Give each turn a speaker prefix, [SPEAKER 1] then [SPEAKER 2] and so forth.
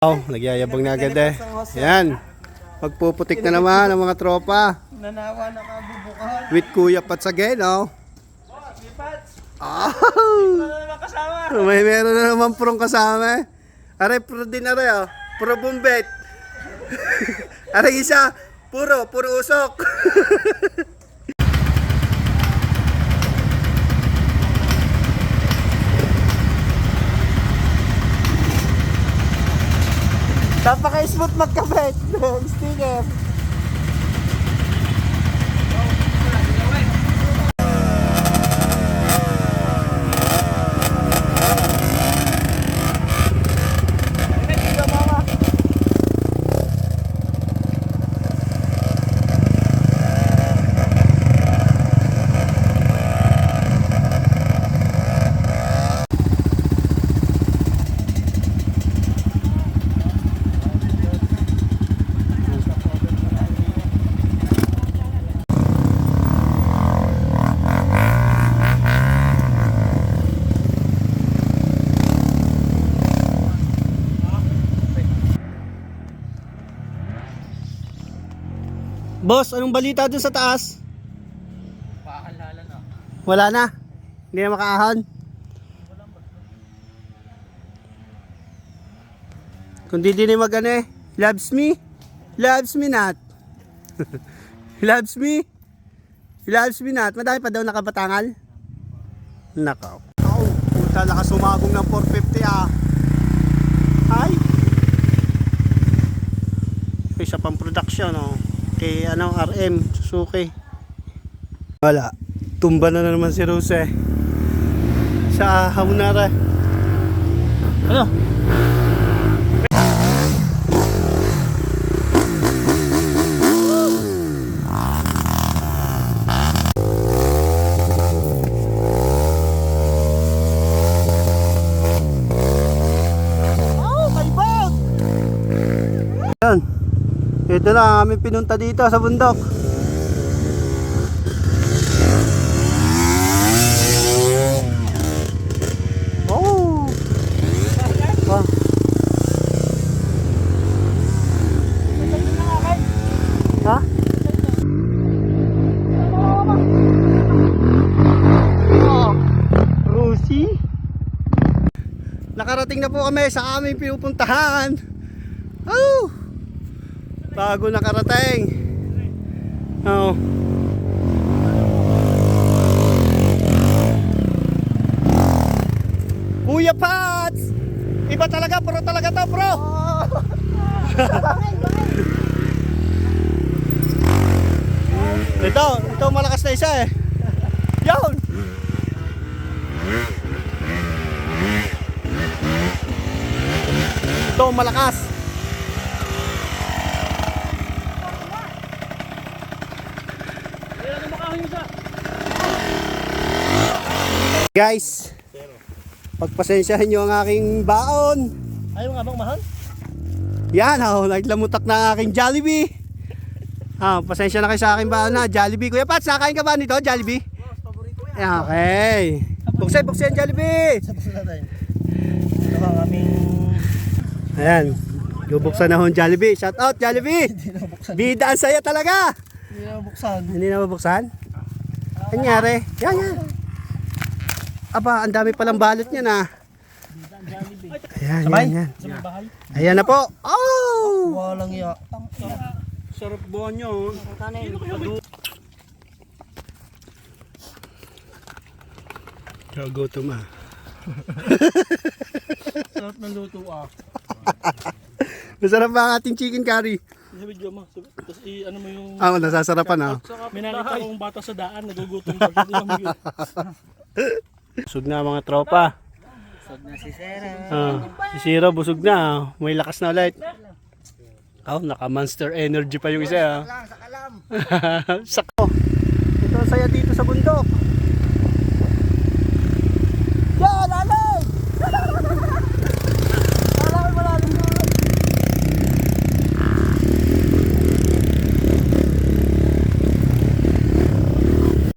[SPEAKER 1] Oh, nagyayabang na agad eh. Yan. Magpuputik na naman ang mga tropa.
[SPEAKER 2] Nanawa na kabubukahan.
[SPEAKER 1] With Kuya Pats again, oh. Oh! May meron na naman prong kasama eh. Aray, pro din aray, oh. Pro bumbet. Aray isa, puro usok.
[SPEAKER 2] Napaka-smooth magkabit. Sticker.
[SPEAKER 1] Boss, anong balita dun sa taas?
[SPEAKER 2] Paalala na.
[SPEAKER 1] Wala na. Hindi na makaahon. Kung di din mag ano eh. Loves me? Loves me not. Loves me? Loves me not. Madami pa daw nakabatangal. Nakaw. Oh, puta, lakas sumabong ng 450 ah. Ay. Isa pang production oh. Kay ano, RM, Suzuki. Wala. Tumba na naman si Rose sa Hamunara. Ano? Oh, kalibot! Yan. Ito na ang aming pinunta dito sa bundok. Oh. Oh. Ha? Oh. Rusi. Nakarating na po kami sa aming pinupuntahan. Oh. Bago nakarating. Oh. Kuya Pats! Iba talaga, pro talaga to, bro. Ito malakas na isa eh. Yan. Ito malakas. Guys, pagpasensyahan nyo ang aking baon.
[SPEAKER 2] Ayaw nga bang mahal?
[SPEAKER 1] Yan, oh, naglamutak na aking Jollibee. Pasensya na kayo sa aking baon na Jollibee. Kuya Pat, nakain ka ba nito, Jollibee?
[SPEAKER 2] Paborito yan.
[SPEAKER 1] Yan, okay. Buksan Jollibee.
[SPEAKER 2] Tapos natin. Ito ang aming...
[SPEAKER 1] Ayan, bubuksan na hon Jollibee. Shout out Jollibee.
[SPEAKER 2] Hindi na buksan.
[SPEAKER 1] Bida ang saya talaga.
[SPEAKER 2] Hindi na buksan.
[SPEAKER 1] Hindi na mabuksan? Anyari? Yan. Aba, ang dami palang balot niya na. Ayan.
[SPEAKER 2] Sa bahay.
[SPEAKER 1] Ayan na po. Oh!
[SPEAKER 2] Walang iya.
[SPEAKER 1] Sarap buwan nyo. Gutom ah.
[SPEAKER 2] Sarap ng luto ah.
[SPEAKER 1] Masarap ba ang ating chicken curry?
[SPEAKER 2] Sa video mo. Tapos ano mo yung...
[SPEAKER 1] Nasasarapan ah.
[SPEAKER 2] May nakita kong bata sa daan, nagugutom pa.
[SPEAKER 1] Busog na mga tropa.
[SPEAKER 2] Busog na si Sarah.
[SPEAKER 1] Si Siro busog na. May lakas na ulit. Naka Monster Energy pa yung isa.
[SPEAKER 2] Sa kalam.
[SPEAKER 1] Sako. Ito ang saya dito sa bundok.